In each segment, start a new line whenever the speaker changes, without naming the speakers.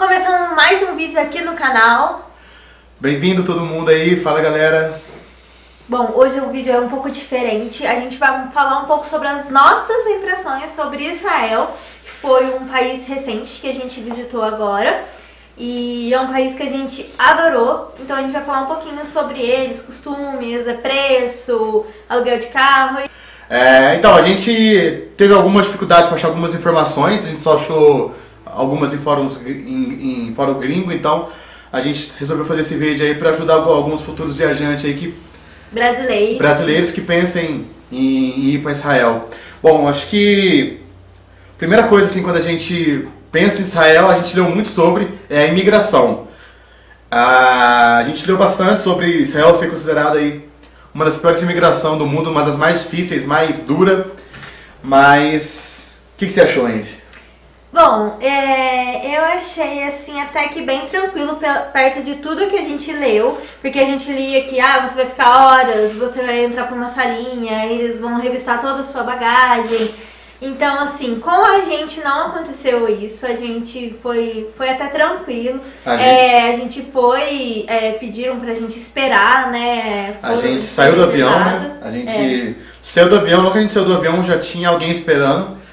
Começando mais um vídeo aqui no canal.
Bem-vindo todo mundo aí, fala galera.
Bom, hoje o vídeo é um pouco diferente. A gente vai falar um pouco sobre as nossas impressões sobre Israel, que foi um país recente que a gente visitou agora. E é um país que a gente adorou, então a gente vai falar um pouquinho sobre eles, costumes, preço, aluguel de carro.
Então, a gente teve algumas dificuldades para achar algumas informações, a gente só achou algumas em fóruns em fórum gringo, então a gente resolveu fazer esse vídeo aí para ajudar alguns futuros viajantes aí brasileiros que pensem em ir para Israel. Bom, acho que a primeira coisa assim, quando a gente pensa em Israel, a gente leu muito sobre a imigração. A gente leu bastante sobre Israel ser considerada aí uma das piores imigrações do mundo, uma das mais difíceis, mais dura. Mas o que você achou, Andy?
Bom, eu achei assim até que bem tranquilo perto de tudo que a gente leu, porque a gente lia que você vai ficar horas, você vai entrar para uma salinha, eles vão revistar toda a sua bagagem. Então, assim, com a gente não aconteceu isso, a gente foi até tranquilo. A gente foi, pediram pra gente esperar, né?
A gente saiu do avião, né? A gente saiu do avião, logo que a gente saiu do avião já tinha alguém esperando.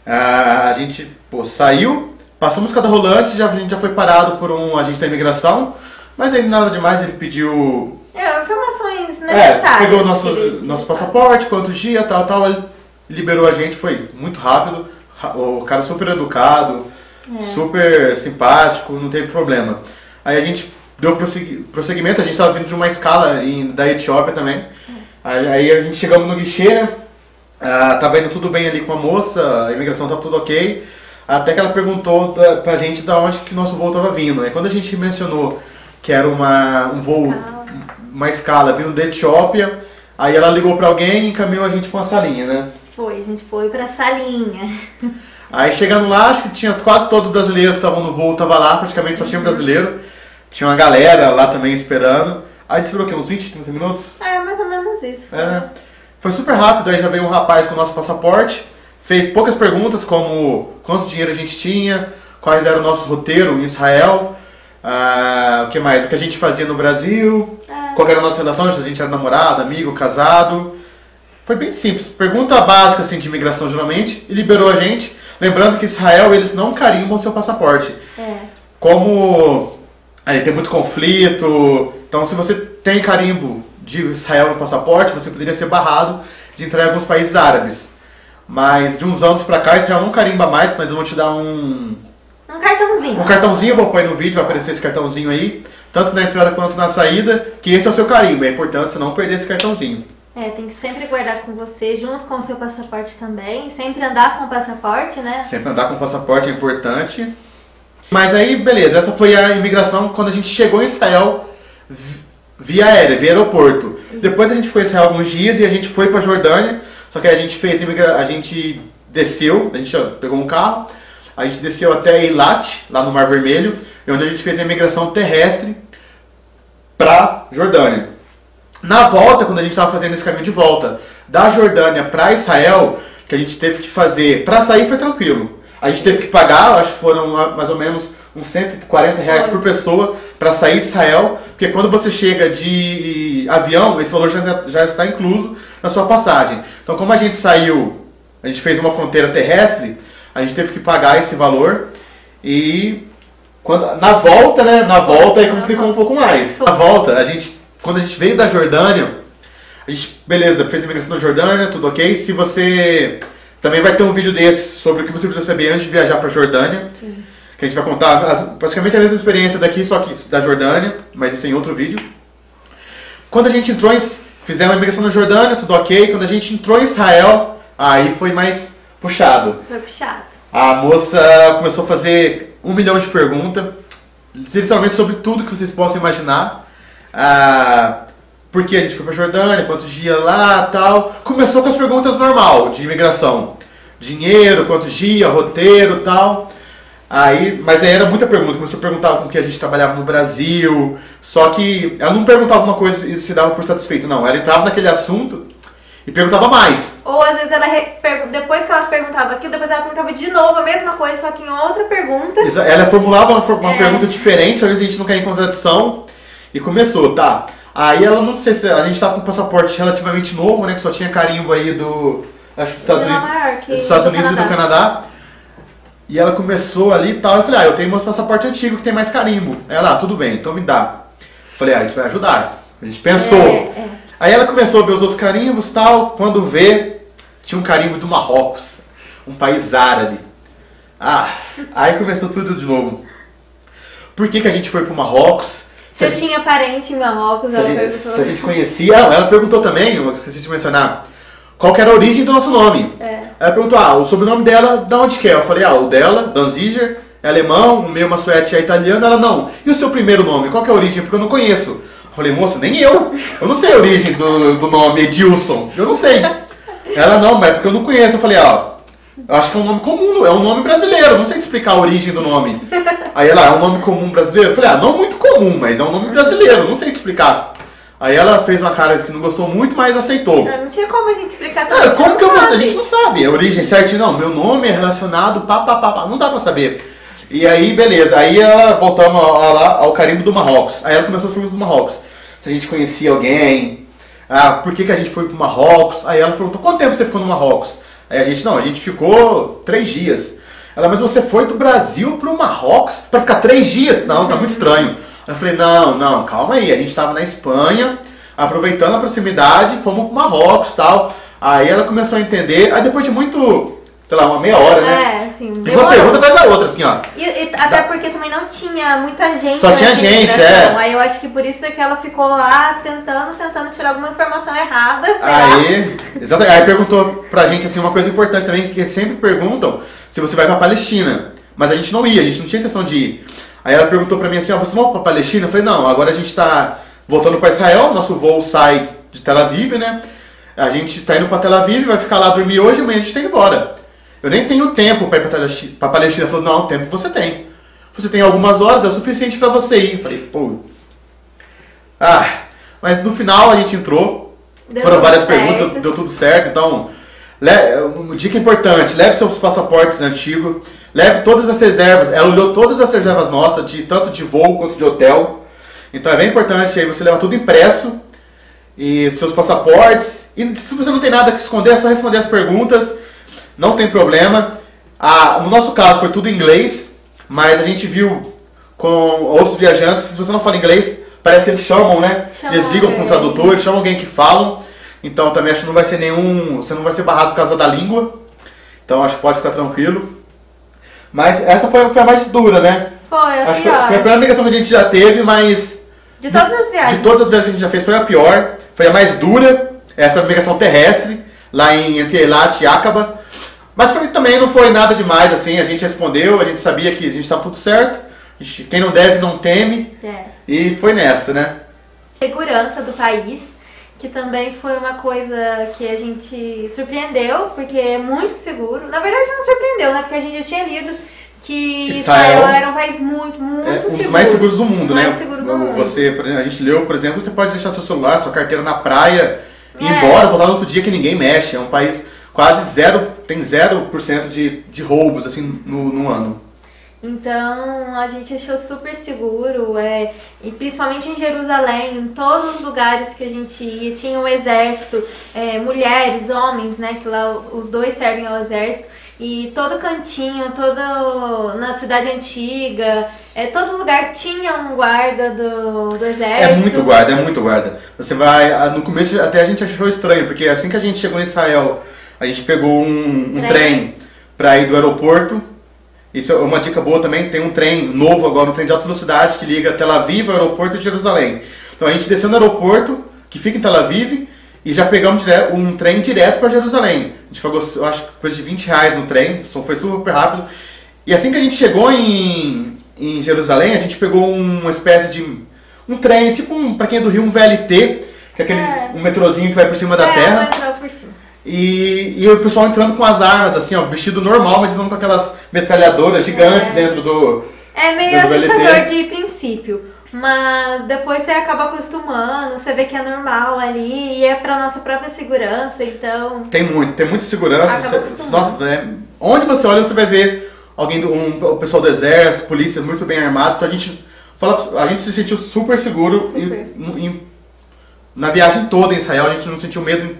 A gente saiu, passou uma escada rolante, a gente já foi parado por um agente da imigração, mas ele nada demais, ele pediu...
informações necessárias.
Pegou nosso passaporte, quantos dias, tal, ele liberou a gente, foi muito rápido, o cara super educado, super simpático, não teve problema. Aí a gente deu prosseguimento, a gente estava vindo de uma escala da Etiópia também, aí a gente chegamos no guichê, né? Tava indo tudo bem ali com a moça, a imigração tava tudo ok, até que ela perguntou pra gente da onde que o nosso voo tava vindo. Aí quando a gente mencionou que era uma escala vindo da Etiópia, aí ela ligou pra alguém e encaminhou a gente pra uma salinha, né?
A gente foi pra salinha.
Aí chegando lá, acho que tinha quase todos os brasileiros que estavam no voo, tava lá, praticamente só tinha brasileiro. Tinha uma galera lá também esperando. Aí esperou o quê? Uns 20, 30 minutos?
Mais ou menos isso.
Né? Foi super rápido, aí já veio um rapaz com o nosso passaporte, fez poucas perguntas como quanto dinheiro a gente tinha, quais era o nosso roteiro em Israel, o que mais? O que a gente fazia no Brasil, qual era a nossa relação, se a gente era namorado, amigo, casado. Foi bem simples, pergunta básica assim, de imigração geralmente, e liberou a gente. Lembrando que Israel, eles não carimbam o seu passaporte. Como aí tem muito conflito, então se você tem carimbo de Israel no passaporte, você poderia ser barrado de entrar em alguns países árabes. Mas de uns anos pra cá, Israel não carimba mais, mas eles vão te dar um
cartãozinho.
Um cartãozinho, eu vou pôr no vídeo, vai aparecer esse cartãozinho aí, tanto na entrada quanto na saída, que esse é o seu carimbo. É importante você não perder esse cartãozinho.
Tem que sempre guardar com você, junto com o seu passaporte também. Sempre andar com o passaporte, né?
Sempre andar com o passaporte é importante. Mas aí, beleza, essa foi a imigração quando a gente chegou em Israel via aérea, via aeroporto. Isso. Depois a gente foi em Israel alguns dias e a gente foi pra Jordânia. Só que a gente desceu, a gente pegou um carro, a gente desceu até Eilat, lá no Mar Vermelho, onde a gente fez a imigração terrestre pra Jordânia. Na volta, quando a gente estava fazendo esse caminho de volta da Jordânia para Israel, que a gente teve que fazer, para sair foi tranquilo. A gente teve que pagar, acho que foram mais ou menos uns R$140 por pessoa para sair de Israel, porque quando você chega de avião, esse valor já está incluso na sua passagem. Então como a gente saiu, a gente fez uma fronteira terrestre, a gente teve que pagar esse valor e na volta aí complicou um pouco mais. Na volta, quando a gente veio da Jordânia, a gente, beleza, fez a imigração na Jordânia, tudo ok. Se você... Também vai ter um vídeo desse sobre o que você precisa saber antes de viajar para a Jordânia. Sim. Que a gente vai contar praticamente a mesma experiência daqui, só que da Jordânia, mas isso em outro vídeo. Quando a gente entrou, fizemos a imigração na Jordânia, tudo ok. Quando a gente entrou em Israel, aí foi mais puxado.
Foi puxado.
A moça começou a fazer 1 milhão de perguntas, literalmente sobre tudo que vocês possam imaginar. Por que a gente foi pra Jordânia, quantos dias lá, tal. Começou com as perguntas normal de imigração. Dinheiro, quantos dias, roteiro, tal. Mas aí era muita pergunta. Começou a perguntar com que a gente trabalhava no Brasil. Só que ela não perguntava uma coisa e se dava por satisfeita, não. Ela entrava naquele assunto E perguntava mais.
Ou às vezes ela, depois que ela perguntava aquilo, depois ela perguntava de novo a mesma coisa, só que em outra pergunta.
Ela formulava uma pergunta diferente, às vezes a gente não quer em contradição. E começou, tá? Aí ela, não sei se a gente tava com um passaporte relativamente novo, né? Que só tinha carimbo aí acho que dos Estados Unidos e do Canadá. E ela começou ali e tal. Eu falei, eu tenho meus passaportes antigos que tem mais carimbo. Ela, tudo bem, então me dá. Eu falei, isso vai ajudar. A gente pensou. Aí ela começou a ver os outros carimbos e tal. Quando vê, tinha um carimbo do Marrocos, um país árabe. Aí começou tudo de novo. Por que a gente foi pro Marrocos?
Se eu tinha parente em Marrocos, ela perguntou.
Se a gente conhecia. Ela perguntou também, eu esqueci de mencionar, qual que era a origem do nosso nome. Ela perguntou, o sobrenome dela, da onde que é? Eu falei, o dela, Danziger, é alemão, o meu, Massuete, é italiano. Ela, não. E o seu primeiro nome? Qual que é a origem? Porque eu não conheço. Eu falei, moça, nem eu. Eu não sei a origem do nome, Edilson. Eu não sei. Ela, não, mas é porque eu não conheço. Eu falei, eu acho que é um nome comum, é um nome brasileiro. Eu não sei te explicar a origem do nome. Aí ela, é um nome comum brasileiro? Eu falei, não muito comum, mas é um nome brasileiro. Eu não sei te explicar. Aí ela fez uma cara que não gostou muito, mas aceitou.
Não tinha como a gente explicar tudo.
Como que eu vou? A gente não sabe a origem certinho. Não, meu nome é relacionado, não dá pra saber. E aí, beleza. Aí ela, voltamos lá ao carimbo do Marrocos. Aí ela começou as perguntas do Marrocos. Se a gente conhecia alguém, por que a gente foi pro Marrocos. Aí ela perguntou, quanto tempo você ficou no Marrocos? Aí a gente ficou 3 dias. Ela, mas você foi do Brasil pro Marrocos pra ficar 3 dias? Não, tá muito estranho. Aí eu falei, não, calma aí. A gente tava na Espanha, aproveitando a proximidade, fomos pro Marrocos e tal. Aí ela começou a entender, aí depois de muito, sei lá, uma meia hora, né?
Assim,
uma pergunta atrás da outra, assim, ó.
E até porque também não tinha muita gente.
Só tinha gente,
Aí eu acho que por isso é que ela ficou lá tentando tirar alguma informação errada,
Exatamente. Aí perguntou pra gente, assim, uma coisa importante também, que sempre perguntam se você vai pra Palestina. Mas a gente não ia, a gente não tinha intenção de ir. Aí ela perguntou pra mim assim, vocês vão pra Palestina? Eu falei, não, agora a gente tá voltando pra Israel, nosso voo sai de Tel Aviv, né? A gente tá indo pra Tel Aviv, vai ficar lá dormir hoje, amanhã a gente tá indo embora. Eu nem tenho tempo pra ir pra Palestina. Ela falou, não, o tempo você tem. Você tem algumas horas, é o suficiente pra você ir. Eu falei, putz. Mas no final a gente entrou, foram várias perguntas, deu tudo certo. Então, uma dica importante, leve seus passaportes antigos, leve todas as reservas. Ela olhou todas as reservas nossas, tanto de voo quanto de hotel. Então é bem importante, aí você leva tudo impresso, e seus passaportes. E se você não tem nada que esconder, é só responder as perguntas. Não tem problema. No nosso caso foi tudo em inglês, mas a gente viu com outros viajantes, se você não fala inglês, parece que eles chamam, né? Eles ligam com o tradutor, eles chamam alguém que falam. Então também acho que não vai ser você não vai ser barrado por causa da língua. Então acho que pode ficar tranquilo. Mas essa foi a mais dura, né?
Foi a pior.
Foi a primeira migração que a gente já teve, mas...
De todas as viagens.
De todas as viagens que a gente já fez, foi a pior. Foi a mais dura, essa migração terrestre, lá entre Eilat e Aqaba. Mas também não foi nada demais, assim, a gente respondeu, a gente sabia que a gente estava tudo certo. Quem não deve, não teme. E foi nessa, né?
Segurança do país, que também foi uma coisa que a gente surpreendeu, porque é muito seguro. Na verdade não surpreendeu, né? Porque a gente já tinha lido que Israel era um país muito seguro.
Um dos mais seguros do mundo, né?
Seguro do mundo.
A gente leu, por exemplo, você pode deixar seu celular, sua carteira na praia, ir embora, voltar no outro dia que ninguém mexe. É um país quase tem 0% de roubos, assim, no ano.
Então a gente achou super seguro, e principalmente em Jerusalém, em todos os lugares que a gente ia, tinha um exército, mulheres, homens, né, que lá os dois servem ao exército, e todo cantinho, na cidade antiga, todo lugar tinha um guarda do exército.
É muito guarda. Você vai, no começo até a gente achou estranho, porque assim que a gente chegou em Israel, a gente pegou um trem para ir do aeroporto. Isso é uma dica boa também, tem um trem novo agora, um trem de alta velocidade que liga Tel Aviv ao aeroporto de Jerusalém. Então a gente desceu no aeroporto, que fica em Tel Aviv, e já pegamos um trem direto para Jerusalém. A gente pagou, eu acho, coisa de R$20 no trem, foi super rápido. E assim que a gente chegou em Jerusalém, a gente pegou uma espécie de um trem, tipo, para quem é do Rio, um VLT, que é um metrozinho que vai por cima da terra.
Por cima.
E o pessoal entrando com as armas, assim, ó, vestido normal, mas entrando com aquelas metralhadoras gigantes dentro do
meio assustador de princípio. Mas depois você acaba acostumando, você vê que é normal ali e é pra nossa própria segurança, então...
Tem muita segurança. Nossa, onde você olha, você vai ver o pessoal do exército, polícia muito bem armado. Então a gente se sentiu super seguro na viagem toda em Israel. A gente não sentiu medo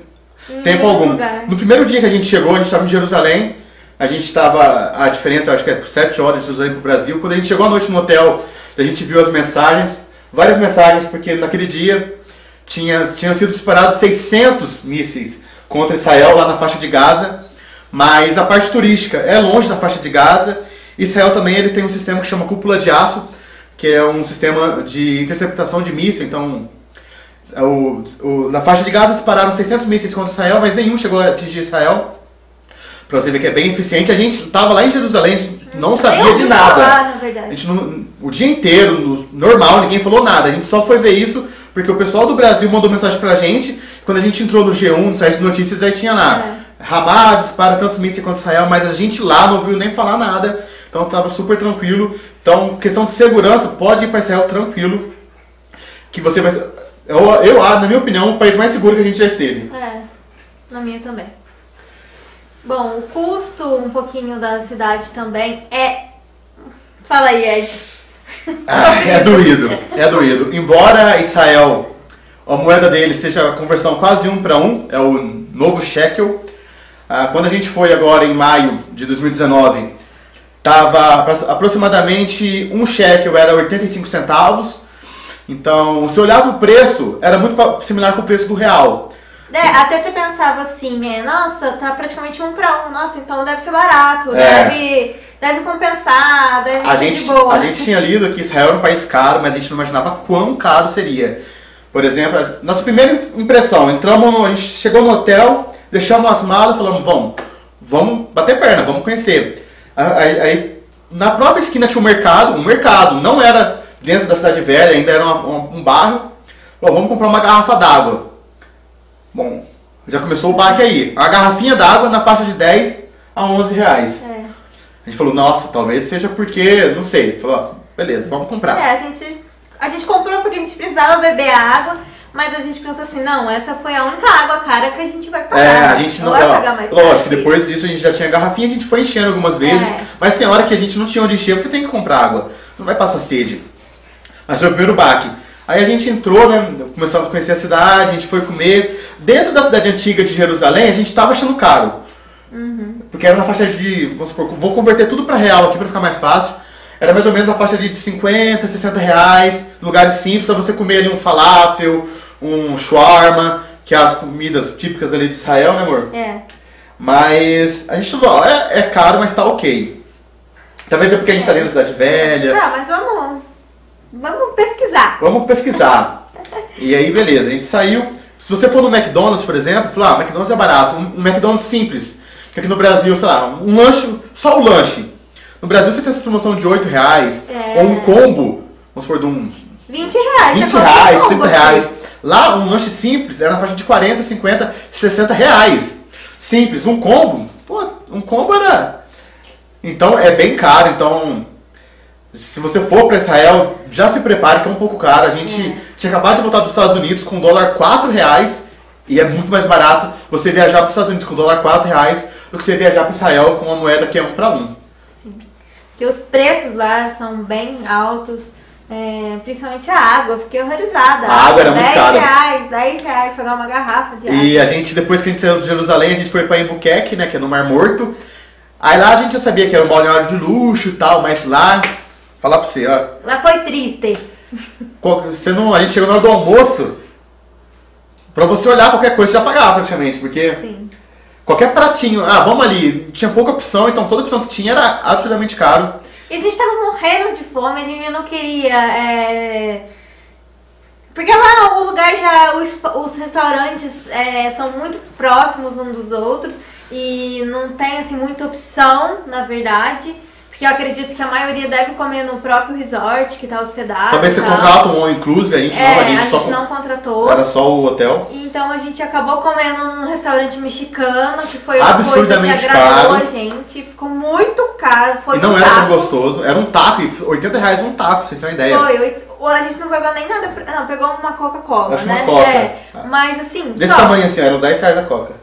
em tempo algum.
Lugar.
No primeiro dia que a gente chegou, a gente estava em Jerusalém. A gente estava, a diferença, eu acho que é 7 horas de Jerusalém para o Brasil. Quando a gente chegou à noite no hotel, a gente viu as mensagens, várias mensagens, porque naquele dia tinham sido disparados 600 mísseis contra Israel lá na faixa de Gaza. Mas a parte turística é longe da faixa de Gaza. Israel também ele tem um sistema que chama cúpula de aço, que é um sistema de interceptação de míssil. Então, na faixa de Gaza dispararam 600 mísseis contra Israel, mas nenhum chegou a atingir Israel. Pra você ver que é bem eficiente. A gente estava lá em Jerusalém, a gente não sabia de nada.
Falar, na verdade.
A gente o dia inteiro, normal, ninguém falou nada. A gente só foi ver isso porque o pessoal do Brasil mandou mensagem pra gente. Quando a gente entrou no G1, no site de notícias, aí tinha lá Hamas dispara tantos mísseis contra Israel, mas a gente lá não ouviu nem falar nada. Então estava super tranquilo. Então, questão de segurança, pode ir para Israel tranquilo. Que você vai... na minha opinião, o país mais seguro que a gente já esteve.
Na minha também. Bom, o custo um pouquinho da cidade também é... Fala aí, Ed.
É doído. Embora Israel, a moeda dele seja a conversão quase 1 para 1, é o novo shekel. Quando a gente foi agora em maio de 2019, estava aproximadamente um shekel era 85 centavos. Então, se olhava o preço, era muito similar com o preço do real.
Até você pensava assim, nossa, tá praticamente 1 para 1, nossa, então deve ser barato, deve compensar, deve ser de boa.
A gente tinha lido que Israel era um país caro, mas a gente não imaginava quão caro seria. Por exemplo, nossa primeira impressão, a gente chegou no hotel, deixamos as malas e falamos, vamos bater perna, vamos conhecer. Aí, na própria esquina tinha um mercado, não era dentro da cidade velha, ainda era um bairro. Vamos comprar uma garrafa d'água. Bom, já começou o baque aí. A garrafinha d'água na faixa de 10 a 11 reais. A gente falou, nossa, talvez seja porque, não sei. Falou, beleza, vamos comprar.
A gente comprou porque a gente precisava beber água, mas a gente pensou assim, não, essa foi a única água cara que a gente vai pagar.
A gente não
vai pagar mais.
Lógico, depois disso a gente já tinha garrafinha, a gente foi enchendo algumas vezes, mas tem hora que a gente não tinha onde encher, você tem que comprar água. Você não vai passar sede. Mas foi o primeiro baque. Aí a gente entrou, começamos a conhecer a cidade, a gente foi comer. Dentro da cidade antiga de Jerusalém, a gente estava achando caro. Porque era na faixa de, vamos supor, vou converter tudo para real aqui para ficar mais fácil. Era mais ou menos a faixa de 50, 60 reais, lugares simples, para você comer ali um falafel, um shawarma, que é as comidas típicas ali de Israel, né, amor? Mas a gente falou, é caro, mas tá ok. Talvez é porque a gente está dentro da cidade velha.
Mas vamos pesquisar.
Vamos pesquisar. E aí, beleza, a gente saiu. Se você for no McDonald's, por exemplo, falar, McDonald's é barato. Um McDonald's simples. Que aqui no Brasil, sei lá, um lanche, só o lanche. No Brasil você tem essa promoção de 8 reais. Ou um combo, vamos supor, de uns
20 reais.
20 reais, 30 reais. Lá, um lanche simples era na faixa de 40, 50, 60 reais. Simples. Um combo, um combo era... Então, é bem caro. Então... Se você for para Israel, já se prepare que é um pouco caro. A gente tinha acabado de voltar dos Estados Unidos com dólar 4 reais e é muito mais barato você viajar para os Estados Unidos com dólar 4 reais do que você viajar para Israel com uma moeda que é 1 para 1.
Porque os preços lá são bem altos, principalmente a água. Fiquei horrorizada.
A água era muito cara.
10 reais pagar uma garrafa de água.
E a gente, depois que a gente saiu de Jerusalém, a gente foi para Albuquerque, né, que é no Mar Morto. Aí lá a gente já sabia que era um balneário de luxo e tal, mas lá... Falar pra você, ó.
Lá foi triste.
A gente chegou na hora do almoço, pra você olhar qualquer coisa, você já pagava praticamente, porque qualquer pratinho, vamos ali, tinha pouca opção, então toda opção que tinha era absurdamente caro.
E a gente tava morrendo de fome, a gente não queria... Porque lá o lugar os restaurantes são muito próximos uns dos outros e não tem assim muita opção, na verdade. Porque eu acredito que a maioria deve comer no próprio resort que tá hospedado.
Talvez você contrata um all-inclusive, a gente
não contratou.
Era só o hotel.
Então a gente acabou comendo num restaurante mexicano, que foi uma coisa que
absurdamente
agradou
caro.
A gente. Ficou muito caro. Foi
e não era tão gostoso. Era um taco, e 80 reais um taco, pra vocês terem uma ideia.
Foi a gente não pegou nem nada, não, pegou uma Coca-Cola,
Acho
né?
uma Coca.
Mas assim,
Desse tamanho assim, era uns 10 reais a Coca.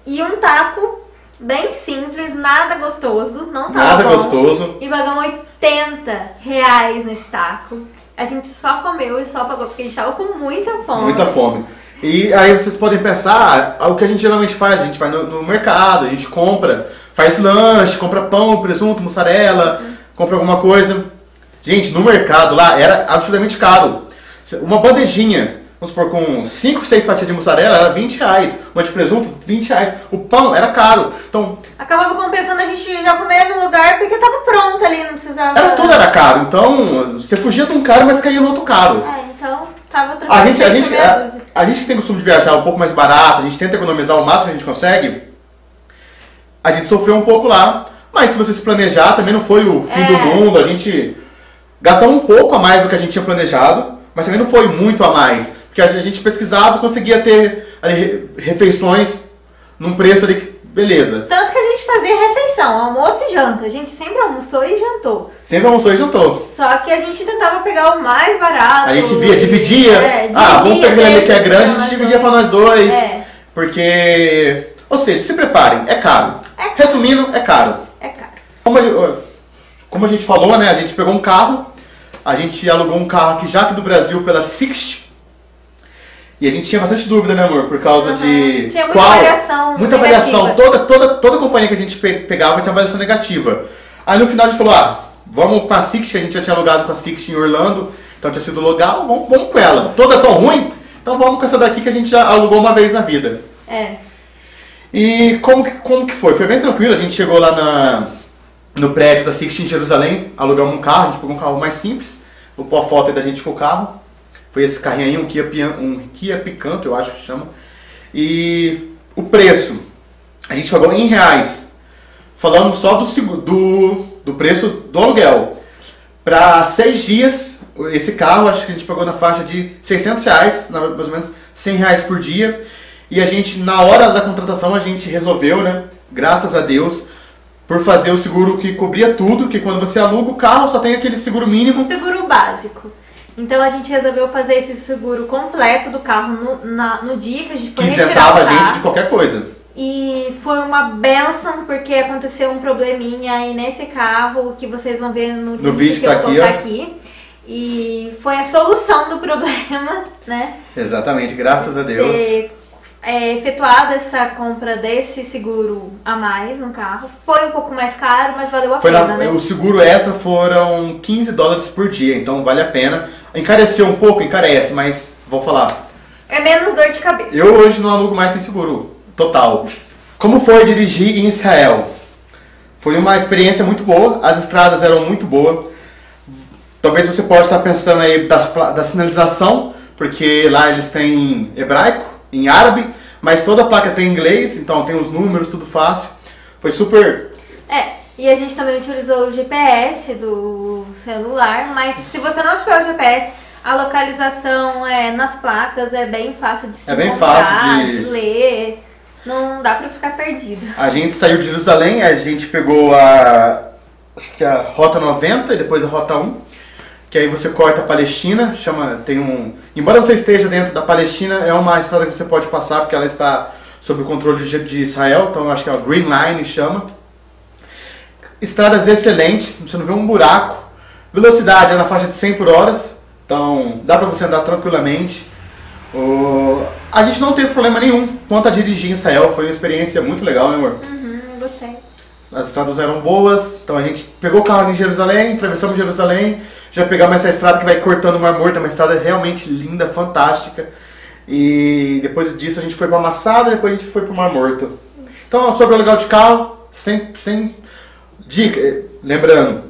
E um taco bem simples, nada gostoso, não tava
Nada
bom.
gostoso.
E pagamos R$80 nesse taco. A gente só comeu e só pagou, porque a gente tava com muita fome.
Muita fome. E aí vocês podem pensar, o que a gente geralmente faz, a gente vai no mercado, a gente compra, faz lanche, compra pão, presunto, mussarela, compra alguma coisa. Gente, no mercado lá era absurdamente caro. Uma bandejinha, vamos supor, com 5, 6 fatias de mussarela era R$20. Uma de presunto, R$20. O pão era caro. Então,
acabava compensando a gente já comer no lugar porque tava pronto ali, não precisava...
Tudo era caro. Então, você fugia de um caro, mas caía no outro caro.
Então, tava tranquilo.
A gente que tem costume de viajar um pouco mais barato, a gente tenta economizar o máximo que a gente consegue, a gente sofreu um pouco lá. Mas se você se planejar, também não foi o fim do mundo. A gente gastou um pouco a mais do que a gente tinha planejado, mas também não foi muito a mais. Porque a gente pesquisava e conseguia ter ali, refeições num preço ali, beleza.
Tanto que a gente fazia refeição, almoço e janta. A gente sempre almoçou e jantou.
Sempre almoçou e jantou.
Só que a gente tentava pegar o mais barato.
A gente dividia. Vamos pegar ali que é grande, a gente dividia pra nós dois. Porque... Ou seja, se preparem, é caro. Resumindo, é caro.
É caro.
Como a gente falou, né? A gente pegou um carro, a gente alugou um carro aqui já aqui do Brasil pela Sixt. E a gente tinha bastante dúvida, né, amor? Por causa de...
Tinha muita variação.
Muita variação. Toda companhia que a gente pegava tinha variação negativa. Aí no final a gente falou, vamos com a Sixt, a gente já tinha alugado com a Sixt em Orlando, então tinha sido legal, vamos com ela. Todas são ruins, então vamos com essa daqui que a gente já alugou uma vez na vida. E como que foi? Foi bem tranquilo, a gente chegou lá no prédio da Sixt em Jerusalém, alugamos um carro, a gente pegou um carro mais simples, vou pôr a foto aí da gente com o carro. Foi esse carrinho aí, um Kia Picanto, eu acho que chama. E o preço, a gente pagou em reais. Falamos só do preço do aluguel. Para 6 dias, esse carro, acho que a gente pagou na faixa de R$600, mais ou menos R$100 por dia. E a gente, na hora da contratação, a gente resolveu, né, graças a Deus, por fazer o seguro que cobria tudo, que quando você aluga o carro só tem aquele seguro mínimo.
Seguro básico. Então a gente resolveu fazer esse seguro completo do carro no dia que a gente foi retirar o carro.
Que isentava a gente de qualquer coisa.
E foi uma benção, porque aconteceu um probleminha aí nesse carro, que vocês vão ver no vídeo que eu vou colocar aqui. E foi a solução do problema, né?
Exatamente, graças a Deus.
Efetuada essa compra desse seguro a mais no carro. Foi um pouco mais caro, mas valeu a pena, né?
O seguro extra foram $15 por dia, então vale a pena. Encareceu um pouco, encarece, mas vou falar.
É menos dor de cabeça.
Eu hoje não alugo mais sem seguro, total. Como foi dirigir em Israel? Foi uma experiência muito boa, as estradas eram muito boas. Talvez você possa estar pensando aí da sinalização, porque lá eles têm hebraico, em árabe, mas toda a placa tem inglês, então tem os números, tudo fácil. Foi super...
E a gente também utilizou o GPS do celular, mas se você não tiver o GPS, a localização nas placas é bem fácil de se
bem
encontrar,
fácil
de ler, não dá pra ficar perdido.
A gente saiu de Jerusalém, a gente pegou acho que a Rota 90 e depois a Rota 1, que aí você corta a Palestina, embora você esteja dentro da Palestina, é uma estrada que você pode passar, porque ela está sob o controle de Israel, então eu acho que é a Green Line, chama. Estradas excelentes, você não vê um buraco. Velocidade é na faixa de 100 por hora, então dá pra você andar tranquilamente. A gente não teve problema nenhum quanto a dirigir em Israel, foi uma experiência muito legal, né, amor?
Gostei.
As estradas eram boas, então a gente pegou o carro em Jerusalém, atravessamos Jerusalém, já pegamos essa estrada que vai cortando o Mar Morto, é uma estrada realmente linda, fantástica. E depois disso a gente foi para Masada e depois a gente foi para o Mar Morto. Então, sobre o aluguel de carro, sem dica, lembrando,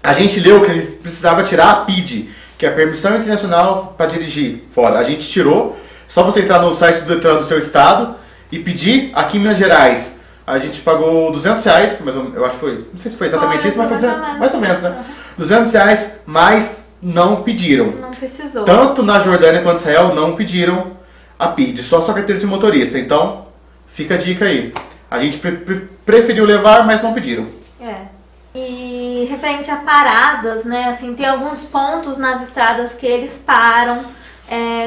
a gente leu que a gente precisava tirar a PID, que é a Permissão Internacional para Dirigir, fora. A gente tirou, só você entrar no site do Detran do seu estado e pedir. Aqui em Minas Gerais, a gente pagou R$200, mas eu acho que foi, não sei se foi exatamente isso, mas foi mais ou menos, né? R$200, mas não pediram.
Não precisou.
Tanto na Jordânia quanto em Israel não pediram a PID, só sua carteira de motorista. Então, fica a dica aí. A gente preferiu levar, mas não pediram.
E referente a paradas, né, assim, tem alguns pontos nas estradas que eles param,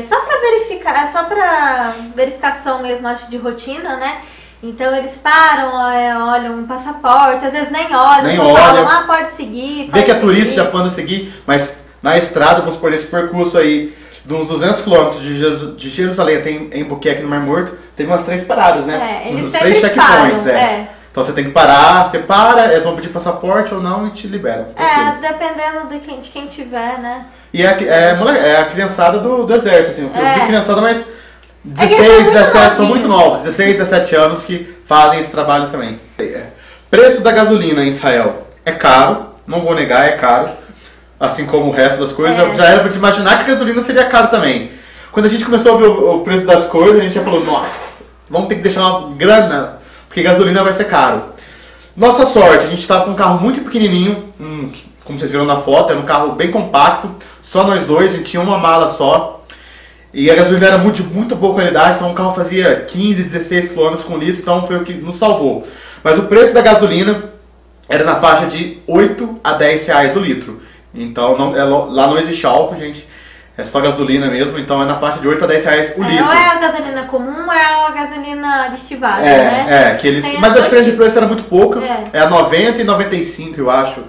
só pra verificar, só pra verificação mesmo, acho, de rotina, né? Então eles param, olham o passaporte, às vezes nem olham, só falam, pode seguir,
vê que é turista, já pode seguir, mas na estrada, vamos por esse percurso aí, de uns 200 km de Jerusalém até em Buquerque, no Mar Morto, teve umas 3 paradas, né?
Eles
uns
sempre
3 checkpoints,
param,
Então você tem que parar, você para, eles vão pedir passaporte ou não e te liberam.
Dependendo de quem tiver, né?
E é a criançada do exército, assim. Eu digo criançada, mas 16, 17, são muito novos. 16, 17 anos que fazem esse trabalho também. Preço da gasolina em Israel é caro, não vou negar, é caro. Assim como o resto das coisas. Já era pra te imaginar que a gasolina seria caro também. Quando a gente começou a ver o preço das coisas, a gente já falou, nossa, vamos ter que deixar uma grana, porque gasolina vai ser caro. Nossa sorte, a gente estava com um carro muito pequenininho, como vocês viram na foto, era um carro bem compacto, só nós dois, a gente tinha uma mala só. E a gasolina era de muito boa qualidade, então o carro fazia 15, 16 km com litro, então foi o que nos salvou. Mas o preço da gasolina era na faixa de 8 a 10 reais o litro. Então lá não existe álcool, gente. É só gasolina mesmo, então é na faixa de 8 a 10 reais o litro.
Ou é a gasolina comum ou é a gasolina aditivada, né?
Mas a diferença de preço era muito pouca. É a 90 e 95, eu acho.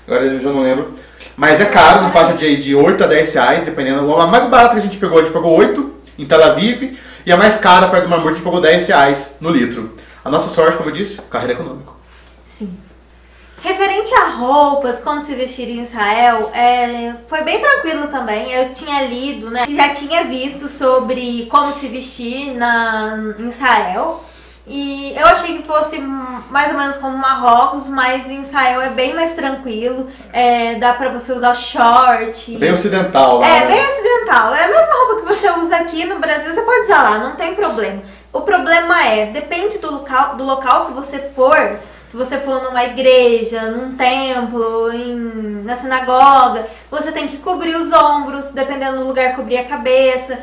Agora eu já não lembro. Mas é caro, na faixa de 8 a 10 reais, dependendo. A mais barata que a gente pegou 8 em Tel Aviv. E a mais cara, perto do Mar Morto, a gente pagou 10 reais no litro. A nossa sorte, como eu disse, carro era econômico.
Sim. Referente a roupas, como se vestir em Israel, foi bem tranquilo também. Eu tinha lido, né? Já tinha visto sobre como se vestir em Israel. E eu achei que fosse mais ou menos como Marrocos, mas em Israel é bem mais tranquilo. Dá pra você usar short.
Bem ocidental, né?
Bem ocidental. É a mesma roupa que você usa aqui no Brasil, você pode usar lá, não tem problema. O problema depende do local que você for. Se você for numa igreja, num templo, na sinagoga, você tem que cobrir os ombros, dependendo do lugar, cobrir a cabeça.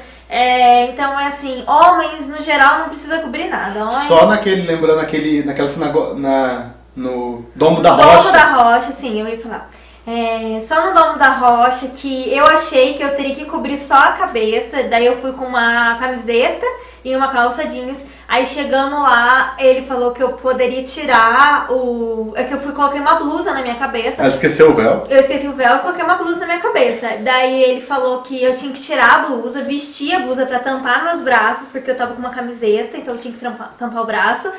Então é assim, homens no geral não precisa cobrir nada.
Só naquela sinagoga, no Domo da Rocha.
Domo da Rocha, sim, eu ia falar. Só no Domo da Rocha que eu achei que eu teria que cobrir só a cabeça, daí eu fui com uma camiseta e uma calça jeans. Aí chegando lá, ele falou que eu poderia tirar que eu coloquei uma blusa na minha cabeça.
Ah, esqueceu o véu?
Eu esqueci o véu e coloquei uma blusa na minha cabeça. Daí ele falou que eu tinha que tirar a blusa, vestir a blusa pra tampar meus braços, porque eu tava com uma camiseta, então eu tinha que tampar o braço.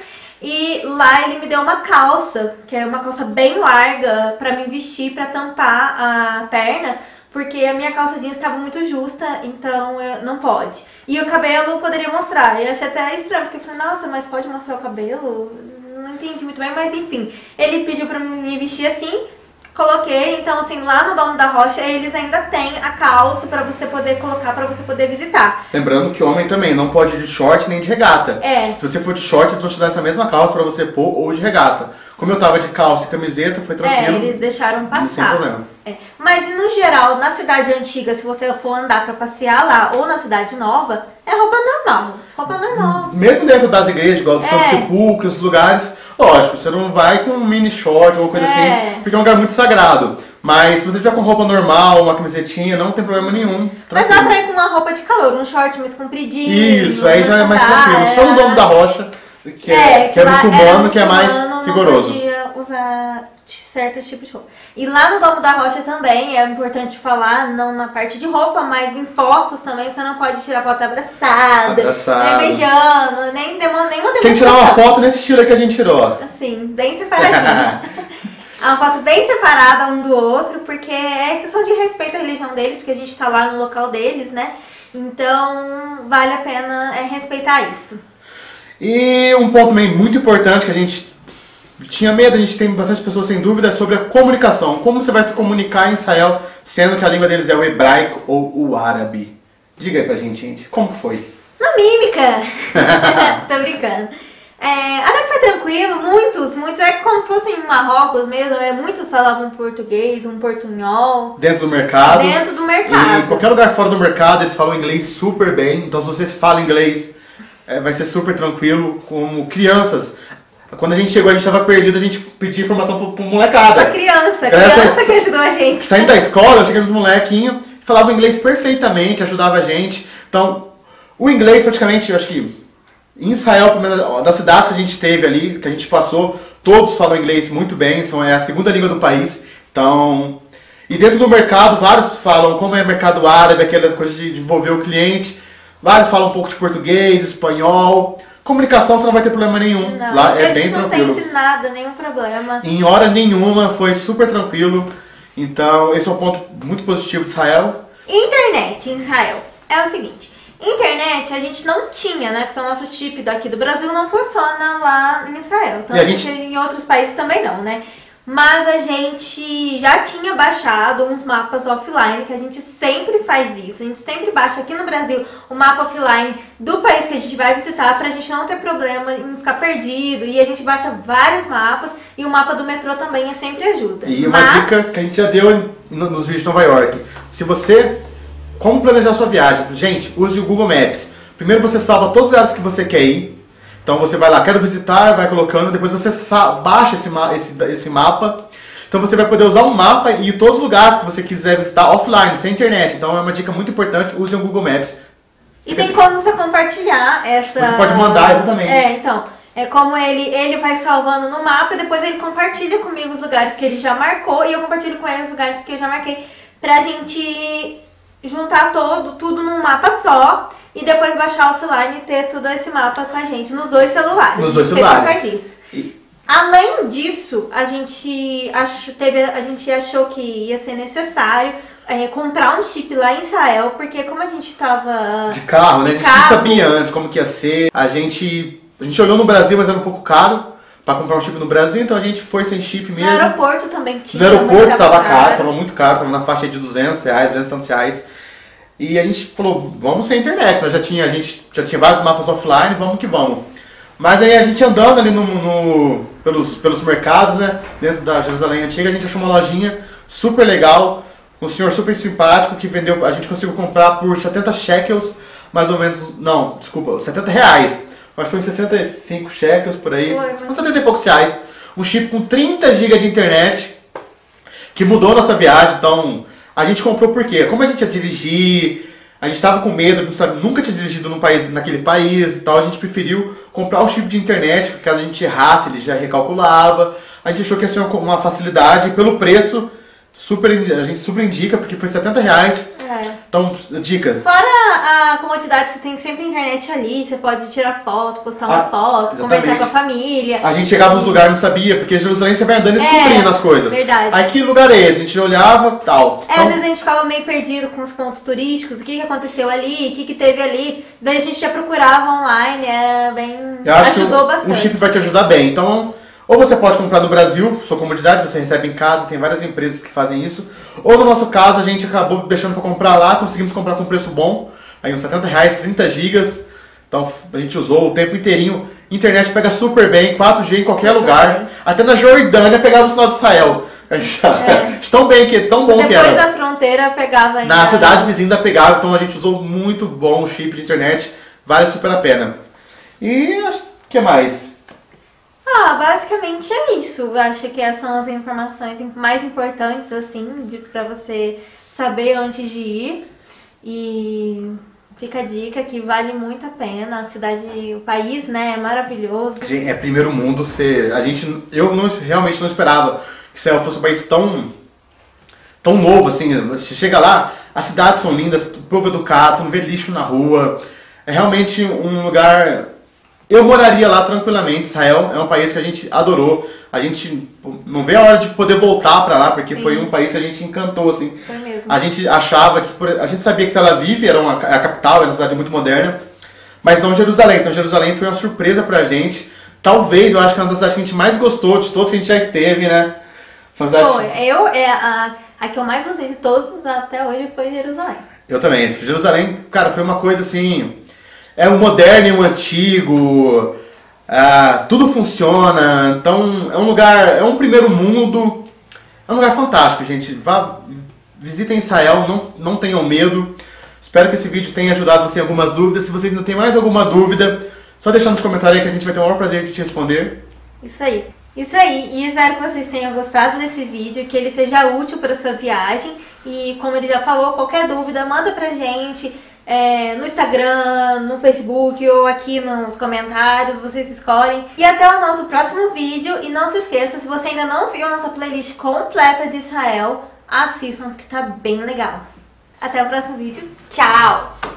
E lá ele me deu uma calça, que é uma calça bem larga, pra me vestir, pra tampar a perna, porque a minha calça jeans estava muito justa, então não pode. E o cabelo poderia mostrar. Eu achei até estranho, porque eu falei, nossa, mas pode mostrar o cabelo? Não entendi muito bem, mas enfim. Ele pediu pra me vestir assim, coloquei. Então, assim, lá no Domo da Rocha, eles ainda têm a calça pra você poder colocar, pra você poder visitar.
Lembrando que homem também não pode ir de short nem de regata. Se você for de short, eles vão te dar essa mesma calça pra você pôr, ou de regata. Como eu tava de calça e camiseta, foi tranquilo.
Eles deixaram passar.
Sem problema.
Mas no geral, na cidade antiga, se você for andar pra passear lá, ou na cidade nova, é roupa normal. Roupa normal.
Mesmo dentro das igrejas, igual do Santo Sepulcro, esses lugares, lógico, você não vai com um mini short ou alguma coisa assim, porque é um lugar muito sagrado. Mas se você tiver com roupa normal, uma camisetinha, não tem problema nenhum. Tranquilo.
Mas dá pra ir com uma roupa de calor, um short mais compridinho.
Isso, aí já é mais tranquilo. Só no Domo da Rocha, que é muçulmano, que é mais rigoroso.
Não podia usar certos tipos de roupa. E lá no Domo da Rocha também é importante falar, não na parte de roupa, mas em fotos também, você não pode tirar foto abraçada. Nem beijando, nem uma demonstração.
Tem que tirar uma foto nesse estilo que a gente tirou.
Assim, bem separadinha. Uma foto bem separada um do outro, porque é questão de respeito à religião deles, porque a gente tá lá no local deles, né? Então, vale a pena respeitar isso.
E um ponto também muito importante que a gente tinha medo, a gente tem bastante pessoas sem dúvida, sobre a comunicação. Como você vai se comunicar em Israel, sendo que a língua deles é o hebraico ou o árabe? Diga aí pra gente, como foi?
Na mímica! Tô brincando. Até que foi tranquilo, muitos, é como se fossem em Marrocos mesmo, muitos falavam português, um portunhol.
Dentro do mercado.
Dentro do mercado.
E em qualquer lugar fora do mercado eles falam inglês super bem, então se você fala inglês vai ser super tranquilo, como crianças. Quando a gente chegou, a gente estava perdido, a gente pedia informação pro molecada.
Pra criança que ajudou a gente.
Saindo da escola, eu cheguei nos molequinhos, falavam inglês perfeitamente, ajudava a gente. Então, o inglês praticamente, eu acho que em Israel, pelo menos das cidades que a gente esteve ali, que a gente passou, todos falam inglês muito bem, é a segunda língua do país. Então, e dentro do mercado, vários falam, como é mercado árabe, aquela coisa de envolver o cliente, vários falam um pouco de português, espanhol. Comunicação você não vai ter problema nenhum.
Não,
lá é bem tranquilo.
Não tem nada, nenhum problema.
Em hora nenhuma, foi super tranquilo. Então, esse é um ponto muito positivo de Israel.
Internet em Israel. É o seguinte, internet a gente não tinha, né? Porque o nosso chip daqui do Brasil não funciona lá em Israel. Então, em outros países também não, né? Mas a gente já tinha baixado uns mapas offline, que a gente sempre faz isso. A gente sempre baixa aqui no Brasil o mapa offline do país que a gente vai visitar, pra gente não ter problema em ficar perdido. E a gente baixa vários mapas, e o mapa do metrô também sempre ajuda.
E uma dica que a gente já deu nos vídeos de Nova York. Se você... Como planejar sua viagem? Gente, use o Google Maps. Primeiro você salva todos os lugares que você quer ir. Então você vai lá, quero visitar, vai colocando, depois você baixa esse mapa. Então você vai poder usar um mapa e ir todos os lugares que você quiser visitar offline, sem internet. Então é uma dica muito importante, use o Google Maps.
E tem como você compartilhar essa...
Você pode mandar, exatamente.
Então, é como ele vai salvando no mapa e depois ele compartilha comigo os lugares que ele já marcou e eu compartilho com ele os lugares que eu já marquei, pra gente juntar tudo num mapa só e depois baixar offline e ter todo esse mapa com a gente nos dois celulares.
Nos dois celulares.
Faz isso. Além disso, a gente achou que ia ser necessário comprar um chip lá em Israel, porque como a gente estava
de carro, né? A gente não sabia antes como que ia ser. A gente olhou no Brasil, mas era um pouco caro para comprar um chip no Brasil, então a gente foi sem chip mesmo.
No aeroporto também tinha.
No aeroporto estava caro, estava muito caro, estava na faixa de R$200, 200 e tantos reais. E a gente falou, vamos sem internet, a gente já tinha vários mapas offline, vamos que vamos. Mas aí a gente andando ali pelos mercados, né, dentro da Jerusalém Antiga, a gente achou uma lojinha super legal, um senhor super simpático que vendeu, a gente conseguiu comprar por 70 shekels, mais ou menos, não, desculpa, 70 reais. Acho que foi em 65 shekels por aí, uns 70 e poucos reais. Um chip com 30 GB de internet, que mudou a nossa viagem, então a gente comprou por quê? Como a gente ia dirigir, a gente estava com medo, nunca tinha dirigido naquele país e tal, a gente preferiu comprar o chip de internet, porque caso a gente errasse, ele já recalculava. A gente achou que ia ser uma facilidade, pelo preço, a gente super indica, porque foi 70 reais. Então, dicas.
Fora a comodidade, você tem sempre internet ali, você pode tirar foto, postar uma foto,
exatamente.
Conversar com a família.
A gente chegava nos lugares e não sabia, porque Jerusalém você vai andando e descobrindo as coisas.
Verdade.
Aí que lugar é esse? A gente olhava, tal.
Então, às vezes a gente ficava meio perdido com os pontos turísticos, o que aconteceu ali, o que teve ali. Daí a gente já procurava online, ajudou bastante.
Um chip vai te ajudar bem. Então, ou você pode comprar no Brasil, sua comodidade, você recebe em casa, tem várias empresas que fazem isso. Ou no nosso caso, a gente acabou deixando para comprar lá, conseguimos comprar com preço bom. Aí uns 70 reais, 30 gigas. Então a gente usou o tempo inteirinho. Internet pega super bem, 4G em qualquer lugar. Bem. Até na Jordânia pegava o sinal de Israel. Tão bom que era.
Depois da fronteira pegava ainda.
Na cidade vizinha ainda pegava, então a gente usou muito bom o chip de internet. Vale super a pena. E o que mais?
Basicamente é isso. Eu acho que essas são as informações mais importantes, assim, pra você saber antes de ir. E fica a dica que vale muito a pena. A cidade, o país, né, é maravilhoso.
É primeiro mundo. Eu realmente não esperava que Israel fosse um país tão novo, assim. Você chega lá, as cidades são lindas, o povo educado, você não vê lixo na rua. É realmente um lugar... Eu moraria lá tranquilamente. Israel é um país que a gente adorou. A gente não vê a hora de poder voltar pra lá, porque foi um país que a gente encantou, assim.
Foi mesmo.
A gente achava que... A gente sabia que Tel Aviv era a capital, era uma cidade muito moderna, mas não Jerusalém. Então Jerusalém foi uma surpresa pra gente. Talvez, eu acho que é uma das cidades que a gente mais gostou, de todos que a gente já esteve, né?
Foi. A que eu mais gostei de todos até hoje foi Jerusalém.
Eu também. Jerusalém, cara, foi uma coisa assim... É um moderno e um antigo, tudo funciona, então é um lugar, é um primeiro mundo, é um lugar fantástico, gente. Visitem Israel, não tenham medo. Espero que esse vídeo tenha ajudado você em algumas dúvidas. Se você ainda tem mais alguma dúvida, só deixar nos comentários aí que a gente vai ter o maior prazer de te responder.
Isso aí. Isso aí, e espero que vocês tenham gostado desse vídeo, que ele seja útil para sua viagem. E como ele já falou, qualquer dúvida, manda pra gente no Instagram, no Facebook ou aqui nos comentários, vocês escolhem. E até o nosso próximo vídeo. E não se esqueça, se você ainda não viu a nossa playlist completa de Israel, assistam porque tá bem legal. Até o próximo vídeo. Tchau!